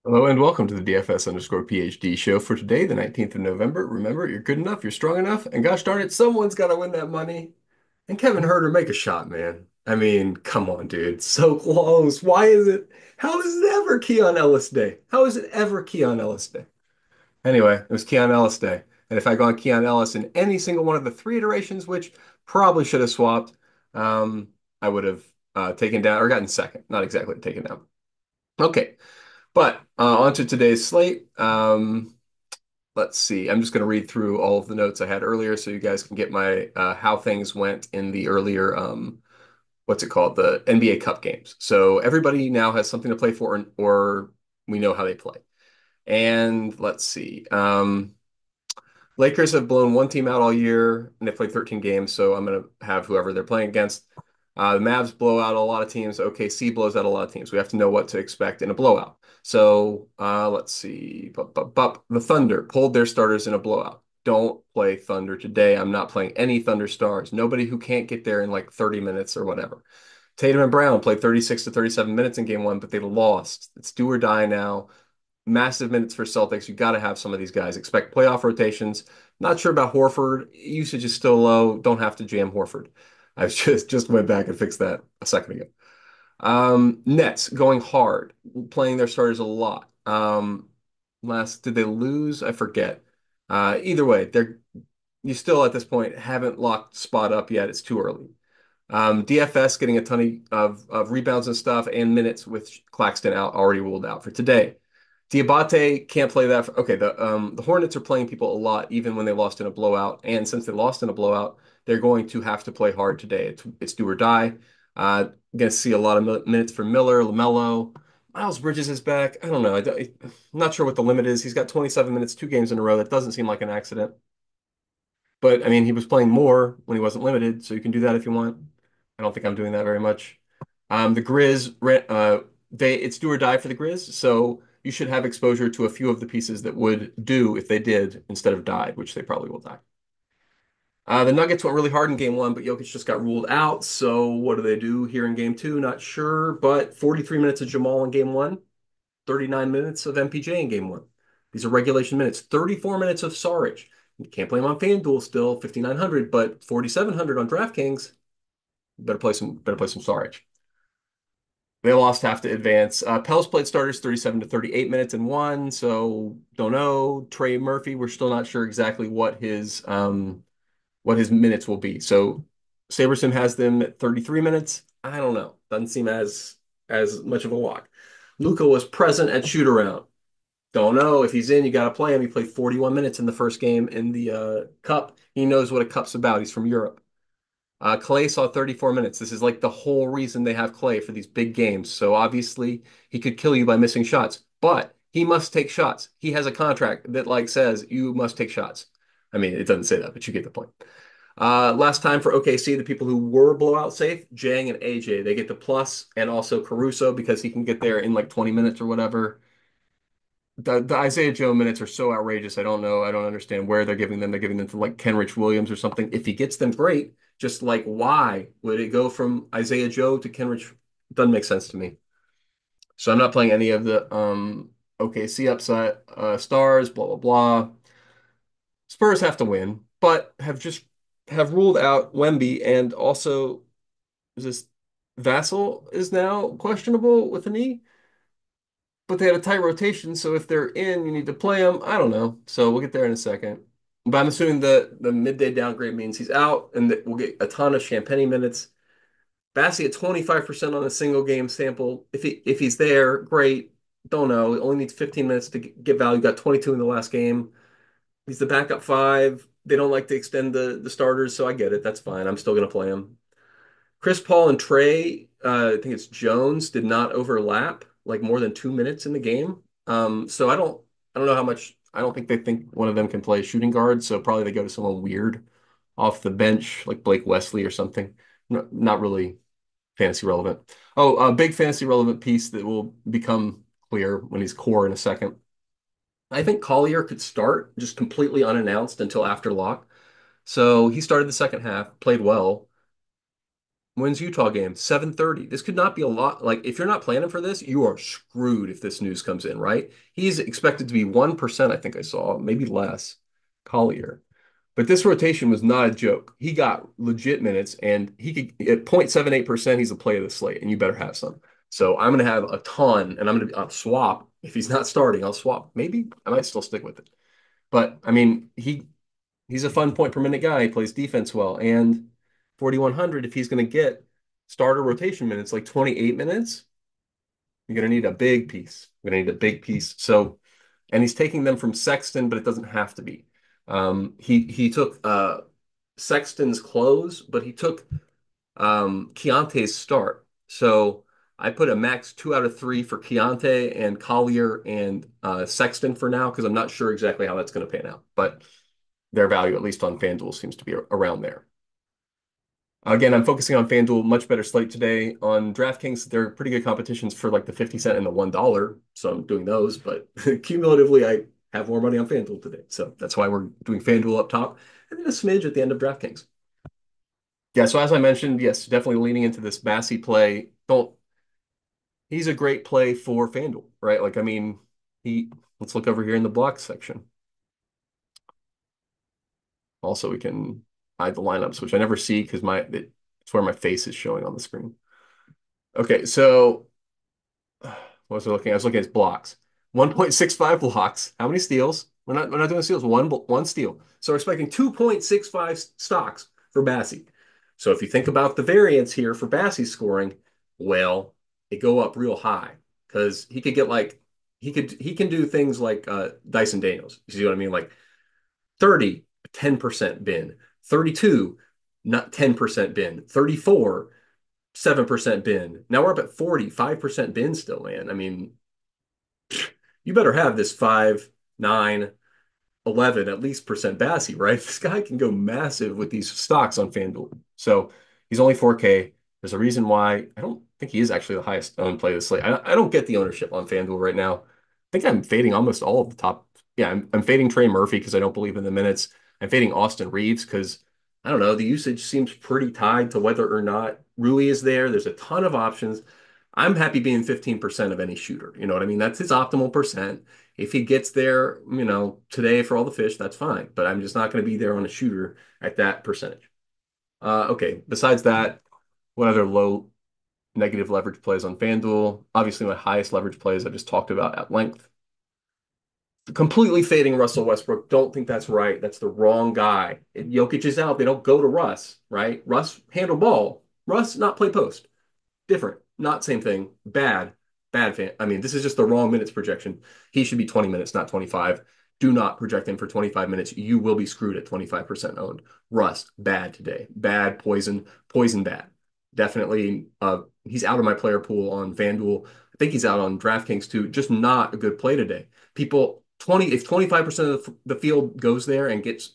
Hello and welcome to the DFS underscore PhD show for today, the 19th of November. Remember, you're good enough, you're strong enough, and gosh darn it, someone's got to win that money. And Kevin Herter, make a shot, man. I mean, come on, dude. So close. Why is it? How is it ever Keon Ellis Day? How is it ever Keon Ellis Day? Anyway, it was Keon Ellis Day. And if I gone Keon Ellis in any single one of the three iterations, which probably should have swapped, I would have taken down or gotten second. Not exactly taken down. Okay. But on to today's slate. Let's see. I'm just going to read through all of the notes I had earlier so you guys can get my how things went in the earlier what's it called? The NBA Cup games. So everybody now has something to play for, or we know how they play. And let's see. Lakers have blown one team out all year, and they played 13 games, so I'm going to have whoever they're playing against. The Mavs blow out a lot of teams. OKC blows out a lot of teams. We have to know what to expect in a blowout. So let's see. The Thunder pulled their starters in a blowout. Don't play Thunder today. I'm not playing any Thunder stars. Nobody who can't get there in like 30 minutes or whatever. Tatum and Brown played 36 to 37 minutes in game one, but they lost. It's do or die now. Massive minutes for Celtics. You got to have some of these guys. Expect playoff rotations. Not sure about Horford. Usage is still low. Don't have to jam Horford. I just went back and fixed that a second ago. Nets going hard, playing their starters a lot. Last did they lose? I forget. Either way, they're you still at this point haven't locked spot up yet. It's too early. DFS getting a ton of rebounds and stuff and minutes with Claxton out already ruled out for today. Diabate can't play that. Okay, the Hornets are playing people a lot, even when they lost in a blowout. And since they lost in a blowout, they're going to have to play hard today. It's do or die. Going to see a lot of minutes for Miller, Lamelo. Miles Bridges is back. I don't know. I'm not sure what the limit is. He's got 27 minutes, two games in a row. That doesn't seem like an accident. But I mean, he was playing more when he wasn't limited, so you can do that if you want. I don't think I'm doing that very much. The Grizz, they it's do or die for the Grizz, so you should have exposure to a few of the pieces that would do if they did instead of died, which they probably will die. The Nuggets went really hard in game one, but Jokic just got ruled out. So what do they do here in game two? Not sure, but 43 minutes of Jamal in game one, 39 minutes of MPJ in game one. These are regulation minutes. 34 minutes of Saric. You can't play him on FanDuel still, 5,900, but 4,700 on DraftKings. Better play some Saric. They lost half to advance. Pels played starters 37 to 38 minutes and won. So don't know. Trey Murphy, we're still not sure exactly what his minutes will be. So Saberson has them at 33 minutes. I don't know. Doesn't seem as much of a lock. Luca was present at shoot around. Don't know if he's in. You got to play him. He played 41 minutes in the first game in the cup. He knows what a cup's about. He's from Europe. Clay saw 34 minutes. This is like the whole reason they have Clay for these big games. So obviously he could kill you by missing shots, but he must take shots. He has a contract that like says you must take shots. I mean, it doesn't say that, but you get the point. Last time for OKC, the people who were blowout safe, Jang and AJ, they get the plus, and also Caruso because he can get there in like 20 minutes or whatever. The Isaiah Joe minutes are so outrageous. I don't know. I don't understand where they're giving them. They're giving them to like Kenrich Williams or something. If he gets them, great. Just like why would it go from Isaiah Joe to Kenrich? Doesn't make sense to me. So I'm not playing any of the OKC upside stars. Blah blah blah. Spurs have to win, but have ruled out Wemby and also is this Vassell is now questionable with a knee. But they had a tight rotation, so if they're in, you need to play them. I don't know. So we'll get there in a second. But I'm assuming the midday downgrade means he's out, and that we'll get a ton of Champagne minutes. Bassey at 25% on a single game sample. If he's there, great. Don't know. Only needs 15 minutes to get value. Got 22 in the last game. He's the backup five. They don't like to extend the starters, so I get it. That's fine. I'm still gonna play him. Chris Paul and Trey, I think it's Jones, did not overlap like more than 2 minutes in the game. So I don't know how much. I don't think they think one of them can play shooting guard. So probably they go to someone weird off the bench, like Blake Wesley or something. Not really fantasy relevant. Oh, a big fantasy relevant piece that will become clear when he's core in a second. I think Collier could start just completely unannounced until after lock. So he started the second half, played well. When's Utah game? 7:30. This could not be a lot. Like, if you're not planning for this, you are screwed if this news comes in, right? He's expected to be 1%, I think I saw, maybe less. Collier. But this rotation was not a joke. He got legit minutes, and he could at 0.78%, he's a play of the slate, and you better have some. So I'm gonna have a ton, and I'll swap. If he's not starting, I'll swap. Maybe I might still stick with it. But I mean, he's a fun point per minute guy. He plays defense well. And 4,100, if he's going to get starter rotation minutes, like 28 minutes, you're going to need a big piece. You're going to need a big piece. So, and he's taking them from Sexton, but it doesn't have to be. He took Sexton's close, but he took Keontae's start. So I put a max 2 out of 3 for Keontae and Collier and Sexton for now because I'm not sure exactly how that's going to pan out. But their value, at least on FanDuel, seems to be around there. Again, I'm focusing on FanDuel, much better slate today. On DraftKings, they're pretty good competitions for like the 50 cent and the $1. So I'm doing those, but cumulatively, I have more money on FanDuel today. So that's why we're doing FanDuel up top and then a smidge at the end of DraftKings. Yeah, so as I mentioned, yes, definitely leaning into this Bassey play. Don't He's a great play for FanDuel, right? Like, I mean, let's look over here in the block section. Also, we can hide the lineups, which I never see because it's where my face is showing on the screen. Okay, so what was I looking at? I was looking at his blocks. 1.65 blocks. How many steals? We're not doing steals. One steal. So we're expecting 2.65 stocks for Bassey. So if you think about the variance here for Bassey scoring, well, it go up real high because he could get like he can do things like Dyson Daniels. You see what I mean? Like 30, 10% bin, 32, not 10% bin, 34, 7% bin. Now we're up at 40, 5% bin still, man. I mean, you better have this 5, 9, 11 at least percent Bassey, right? This guy can go massive with these stocks on FanDuel. So he's only 4K. There's a reason why I don't think he is actually the highest owned play of the slate. I don't get the ownership on FanDuel right now. I think I'm fading almost all of the top. Yeah, I'm fading Trey Murphy because I don't believe in the minutes. I'm fading Austin Reeves because I don't know. The usage seems pretty tied to whether or not Rui is there. There's a ton of options. I'm happy being 15% of any shooter. You know what I mean? That's his optimal percent. If he gets there, today for all the fish, that's fine. But I'm just not going to be there on a shooter at that percentage. Okay. Besides that, what other low negative leverage plays on FanDuel? Obviously, my highest leverage plays I just talked about at length. Completely fading Russell Westbrook. Don't think that's right. That's the wrong guy. If Jokic is out, they don't go to Russ, right? Russ handle ball. Russ not play post. Different, not same thing. Bad fan. I mean, this is just the wrong minutes projection. He should be 20 minutes, not 25. Do not project him for 25 minutes. You will be screwed at 25% owned. Russ, bad today. Bad, poison bad. Definitely, he's out of my player pool on FanDuel. I think he's out on DraftKings too. Just not a good play today. If 25% of the field goes there and gets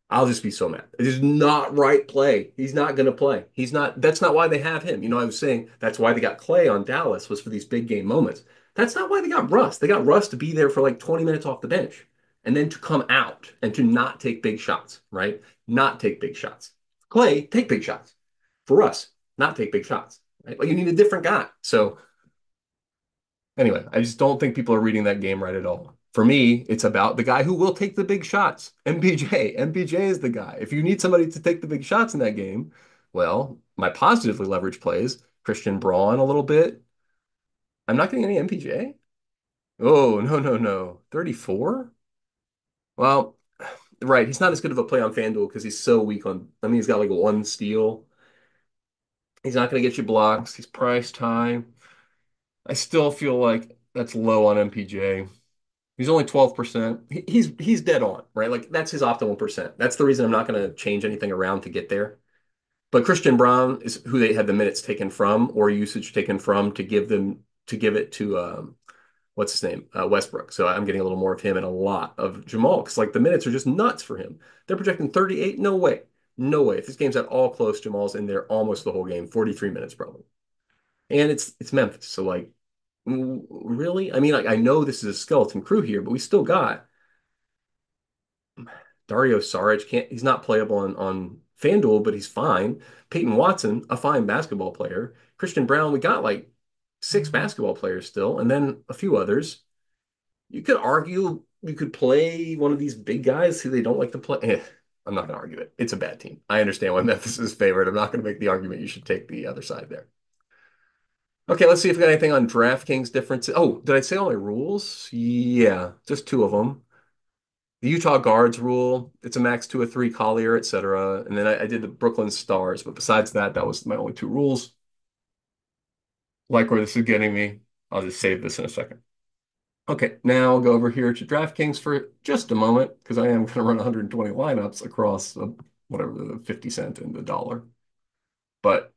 I'll just be so mad. It is not right play. He's not going to play. That's not why they have him. I was saying that's why they got Clay on Dallas was for these big game moments. That's not why they got Russ. They got Russ to be there for like 20 minutes off the bench and then to come out and to not take big shots, right? Not take big shots. Clay, take big shots. For Russ, not take big shots, right? Like you need a different guy. So anyway, I just don't think people are reading that game right at all. For me, it's about the guy who will take the big shots. MPJ. MPJ is the guy. If you need somebody to take the big shots in that game, well, my positively leveraged plays, Christian Braun a little bit. I'm not getting any MPJ. Oh, no, no, no. 34? Well, right. He's not as good of a play on FanDuel because he's so weak he's got like one steal. He's not going to get you blocks. He's priced high. I still feel like that's low on MPJ. He's only 12%. He's dead on, right? Like that's his optimal percent. That's the reason I'm not going to change anything around to get there. But Christian Braun is who they had the minutes taken from or usage taken from to give it to what's his name? Westbrook. So I'm getting a little more of him and a lot of Jamal because like the minutes are just nuts for him. They're projecting 38. No way. No way. If this game's at all close, Jamal's in there almost the whole game, 43 minutes probably. And it's Memphis. So like really? I mean, like I know this is a skeleton crew here, but we still got Dario Saric he's not playable on FanDuel, but he's fine. Peyton Watson, a fine basketball player. Christian Brown, we got like six basketball players still, and then a few others. You could argue you could play one of these big guys who they don't like to play. I'm not going to argue it. It's a bad team. I understand why Memphis is favored. I'm not going to make the argument you should take the other side there. Okay, let's see if we got anything on DraftKings differences. Oh, did I say all my rules? Yeah, just two of them. The Utah guards rule, it's a max two or three Collier, etc. And then I did the Brooklyn Stars, but besides that, that was my only two rules. Like where this is getting me, I'll just save this in a second. Okay, now I'll go over here to DraftKings for just a moment because I am going to run 120 lineups across whatever the 50 cent and the dollar. But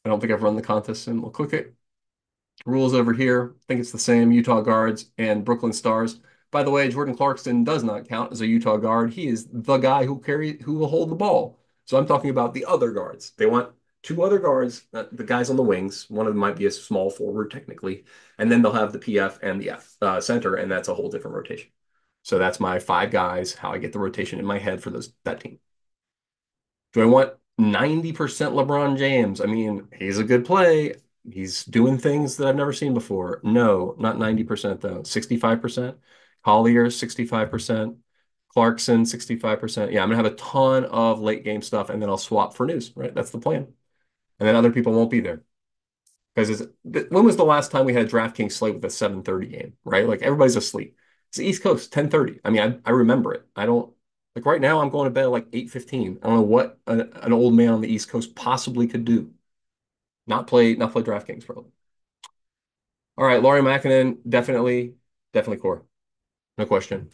I don't think I've run the contest and we'll click it. Rules over here. I think it's the same. Utah guards and Brooklyn Stars. By the way, Jordan Clarkson does not count as a Utah guard. He is the guy who will hold the ball. So I'm talking about the other guards. They want two other guards, the guys on the wings. One of them might be a small forward technically, and then they'll have the PF and the F center, and that's a whole different rotation. So that's my five guys. How I get the rotation in my head for that team. Do I want 90% LeBron James? I mean, he's a good play. He's doing things that I've never seen before. No, not 90% though. 65%. Collier, 65%. Clarkson, 65%. Yeah, I'm gonna have a ton of late game stuff and then I'll swap for news, right? That's the plan. And then other people won't be there. Because when was the last time we had a DraftKings slate with a 7:30 game, right? Like everybody's asleep. It's the East Coast, 10:30. I mean, I remember it. I don't like right now I'm going to bed at like 8:15. I don't know what an old man on the East Coast possibly could do. Not play DraftKings probably. All right, Laurie Markannen, definitely core. No question.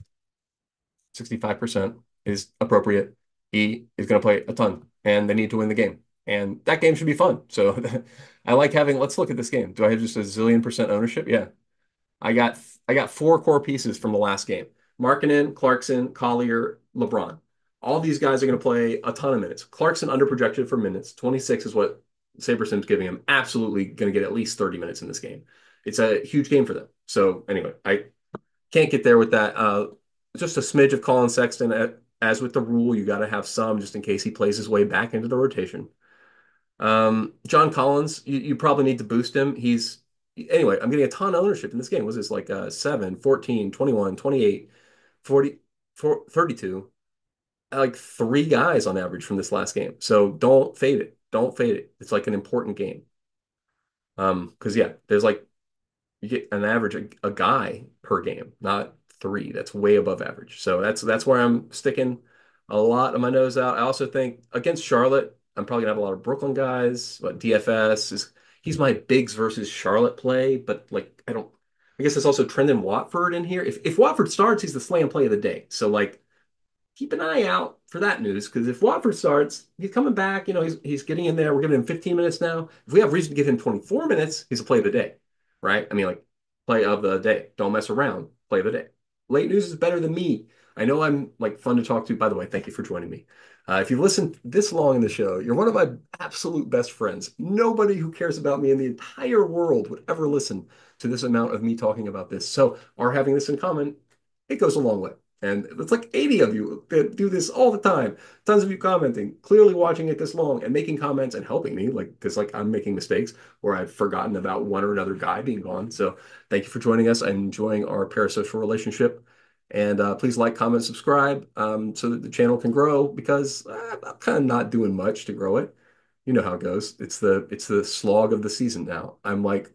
65% is appropriate. He is going to play a ton, and they need to win the game. And that game should be fun. So I like having, let's look at this game. Do I have just a zillion percent ownership? Yeah. I got I got four core pieces from the last game. Markanen, Clarkson, Collier, LeBron. All these guys are going to play a ton of minutes. Clarkson underprojected for minutes. 26 is what SaberSim's giving him. Absolutely going to get at least 30 minutes in this game. It's a huge game for them. So anyway, I can't get there with that. Just a smidge of Colin Sexton. As with the rule, you got to have some just in case he plays his way back into the rotation. John Collins, you probably need to boost him. Anyway, I'm getting a ton of ownership in this game. Was this like 7, 14, 21, 28, 40, 32? Like three guys on average from this last game. So don't fade it. Don't fade it. It's like an important game. Because yeah, there's like you get an average a guy per game, not three. That's way above average. So that's where I'm sticking a lot of my nose out. I also think against Charlotte, I'm probably gonna have a lot of Brooklyn guys, but DFS is he's my bigs versus Charlotte play, but like I don't I guess there's also Trendon Watford in here. If Watford starts, he's the slam play of the day. So like keep an eye out for that news because if Watford starts, he's coming back. He's getting in there. We're giving him 15 minutes now. If we have reason to give him 24 minutes, he's a play of the day, right? I mean, like play of the day. Don't mess around. Play of the day. Late news is better than me. I know I'm like fun to talk to. By the way, thank you for joining me. If you've listened this long in the show, you're one of my absolute best friends. Nobody who cares about me in the entire world would ever listen to this amount of me talking about this. So, our having this in common, it goes a long way. And it's like 80 of you that do this all the time. Tons of you commenting, clearly watching it this long and making comments and helping me, like because like I'm making mistakes or I've forgotten about one or another guy being gone. So thank you for joining us. I'm enjoying our parasocial relationship. And please like, comment, subscribe so that the channel can grow because I'm kind of not doing much to grow it. You know how it goes. It's the slog of the season now. I'm like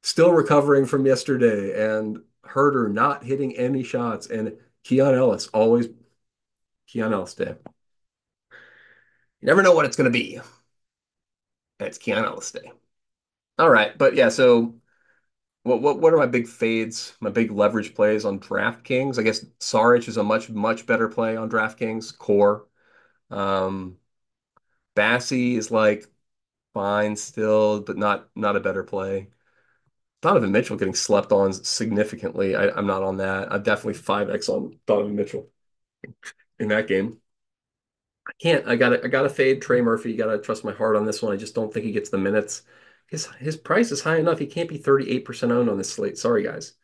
still recovering from yesterday and Herder not hitting any shots and Keon Ellis always Keon Ellis Day. You never know what it's going to be. And it's Keon Ellis Day. All right, but yeah. So what are my big fades? My big leverage plays on DraftKings? I guess Saric is a much better play on DraftKings core. Um, Bassey is like fine still, but not a better play. Donovan Mitchell getting slept on significantly. I'm not on that. I'm definitely 5x on Donovan Mitchell in that game. I can't. I gotta fade Trey Murphy. You gotta trust my heart on this one. I just don't think he gets the minutes. His price is high enough. He can't be 38% owned on this slate. Sorry, guys.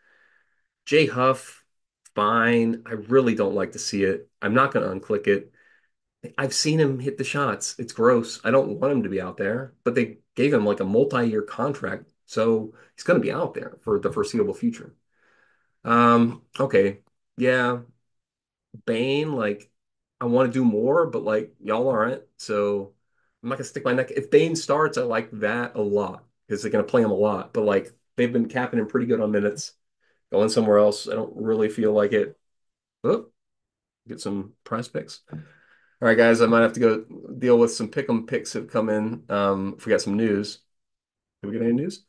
Jay Huff, fine. I really don't like to see it. I'm not gonna unclick it. I've seen him hit the shots. It's gross. I don't want him to be out there, but they gave him like a multi-year contract, so he's going to be out there for the foreseeable future. Okay. Yeah, Bane, like I want to do more, but like y'all aren't. So I'm not gonna stick my neck. If Bane starts, I like that a lot because they're gonna play him a lot. But like they've been capping him pretty good on minutes. Going somewhere else, I don't really feel like it. Oh, get some prize picks. All right, guys, I might have to go deal with some pick'em picks that have come in. If we got some news. Did we get any news?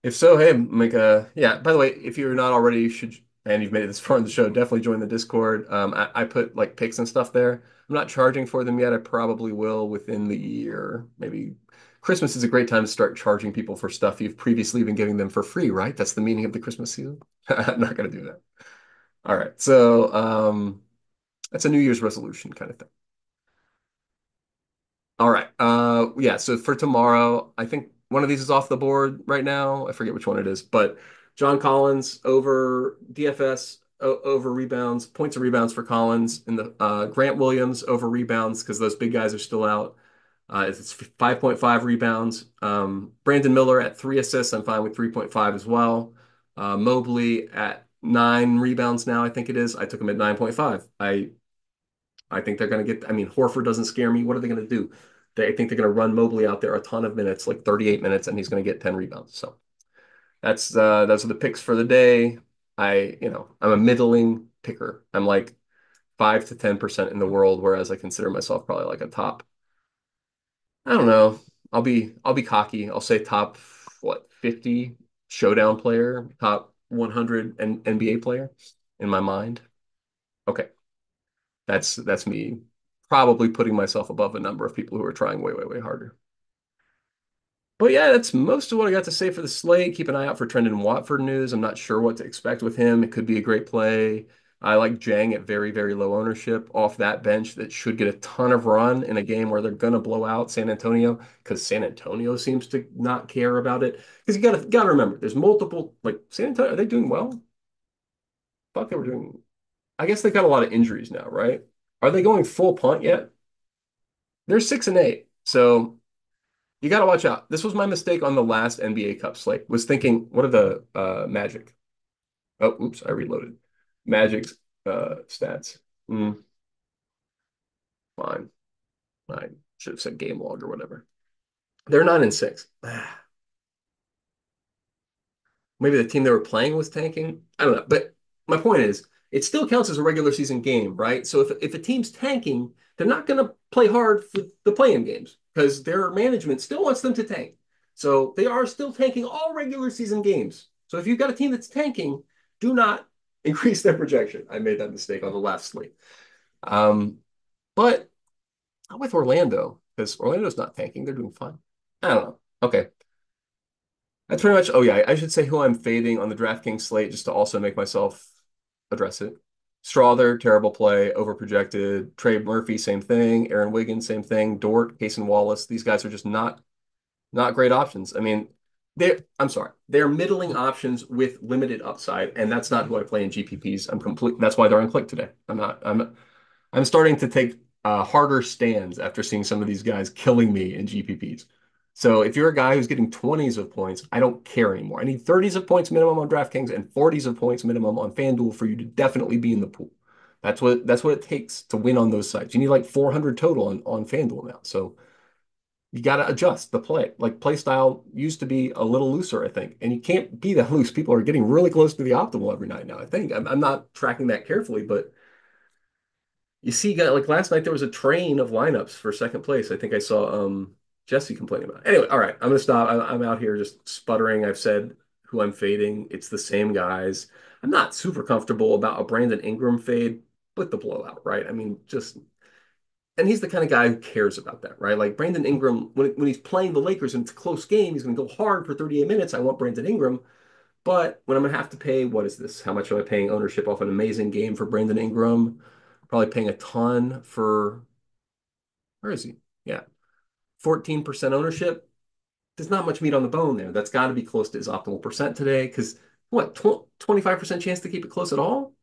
If so, hey, make a yeah. By the way, if you're not already, you should, and you've made it this far in the show, definitely join the Discord. I put like picks and stuff there. I'm not charging for them yet. I probably will within the year. Maybe Christmas is a great time to start charging people for stuff you've previously been giving them for free, right? That's the meaning of the Christmas season. I'm not gonna do that. All right, so that's a New Year's resolution kind of thing. All right. Yeah, so for tomorrow, I think one of these is off the board right now. I forget which one it is, but John Collins over DFS over rebounds, points and rebounds for Collins, and the Grant Williams over rebounds because those big guys are still out. It's 5.5 rebounds. Brandon Miller at 3 assists. I'm fine with 3.5 as well. Mobley at 9 rebounds now, I think it is. I took him at 9.5. I think they're going to get, I mean, Horford doesn't scare me. What are they going to do? I think they're going to run Mobley out there a ton of minutes, like 38 minutes, and he's going to get 10 rebounds. So that's those are the picks for the day. I'm a middling picker. I'm like 5 to 10% in the world, whereas I consider myself probably like a top. I don't know. I'll be cocky. I'll say top what 50 showdown player, top 100 NBA player in my mind. Okay. That's me probably putting myself above a number of people who are trying way, way, way harder. But yeah, that's most of what I got to say for the slate. Keep an eye out for Trendon Watford news. I'm not sure what to expect with him. It could be a great play. I like Jang at very, very low ownership off that bench that should get a ton of run in a game where they're gonna blow out San Antonio because San Antonio seems to not care about it. Because you gotta remember, there's multiple like San Antonio, are they doing well? Thought they were doing. I guess they got a lot of injuries now, right? Are they going full punt yet? They're 6-8. So you got to watch out. This was my mistake on the last NBA Cup slate. Was thinking, what are the Magic? Oh, oops, I reloaded. Magic's stats. Mm, fine. I should have said game log or whatever. They're 9-6. Maybe the team they were playing was tanking. I don't know. But my point is, it still counts as a regular season game, right? So if a team's tanking, they're not going to play hard for the play-in games because their management still wants them to tank. So they are still tanking all regular season games. So if you've got a team that's tanking, do not increase their projection. I made that mistake on the last slate. Um, but not with Orlando because Orlando's not tanking. They're doing fine. I don't know. Okay. That's pretty much. Oh yeah, I should say who I'm fading on the DraftKings slate just to also make myself address it. Strawther, terrible play, overprojected. Trey Murphy, same thing. Aaron Wiggins, same thing. Dort, Cason Wallace. These guys are just not great options. I mean, I'm sorry, they're middling options with limited upside, and that's not who I play in GPPs. I'm complete. That's why they're on click today. I'm starting to take harder stands after seeing some of these guys killing me in GPPs. So if you're a guy who's getting 20s of points, I don't care anymore. I need 30s of points minimum on DraftKings and 40s of points minimum on FanDuel for you to definitely be in the pool. That's what it takes to win on those sites. You need like 400 total on FanDuel now. So you got to adjust the play. Like play style used to be a little looser, I think, and you can't be that loose. People are getting really close to the optimal every night now. I think I'm not tracking that carefully, but you see, like last night there was a train of lineups for second place. I think I saw Jesse complaining about it. Anyway, all right, I'm gonna stop. I'm out here just sputtering. I've said who I'm fading. It's the same guys. I'm not super comfortable about a Brandon Ingram fade with the blowout, right? I mean, just and he's the kind of guy who cares about that, right? Like Brandon Ingram, when he's playing the Lakers and it's a close game, he's gonna go hard for 38 minutes. I want Brandon Ingram. But when I'm gonna have to pay, what is this? How much am I paying ownership off an amazing game for Brandon Ingram? Probably paying a ton for where is he? Yeah, 14% ownership. There's not much meat on the bone there. That's got to be close to his optimal percent today. Because what, 25% chance to keep it close at all?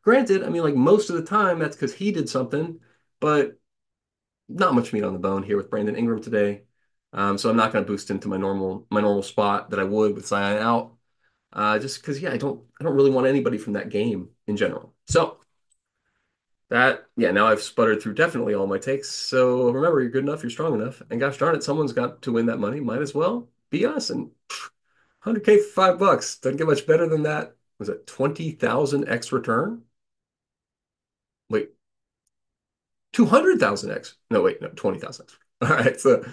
Granted, I mean, like most of the time, that's because he did something. but not much meat on the bone here with Brandon Ingram today. So I'm not going to boost into my normal spot that I would with Zion out. Just because, yeah, I don't really want anybody from that game in general. So that, yeah, now I've sputtered through definitely all my takes. So remember, you're good enough, you're strong enough, and gosh darn it, someone's got to win that money. Might as well be us. And 100K for $5 doesn't get much better than that. Was it 20,000 X return? Wait, 200,000 X? No, wait, no, 20,000 X. All right, so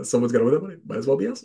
someone's got to win that money. Might as well be us.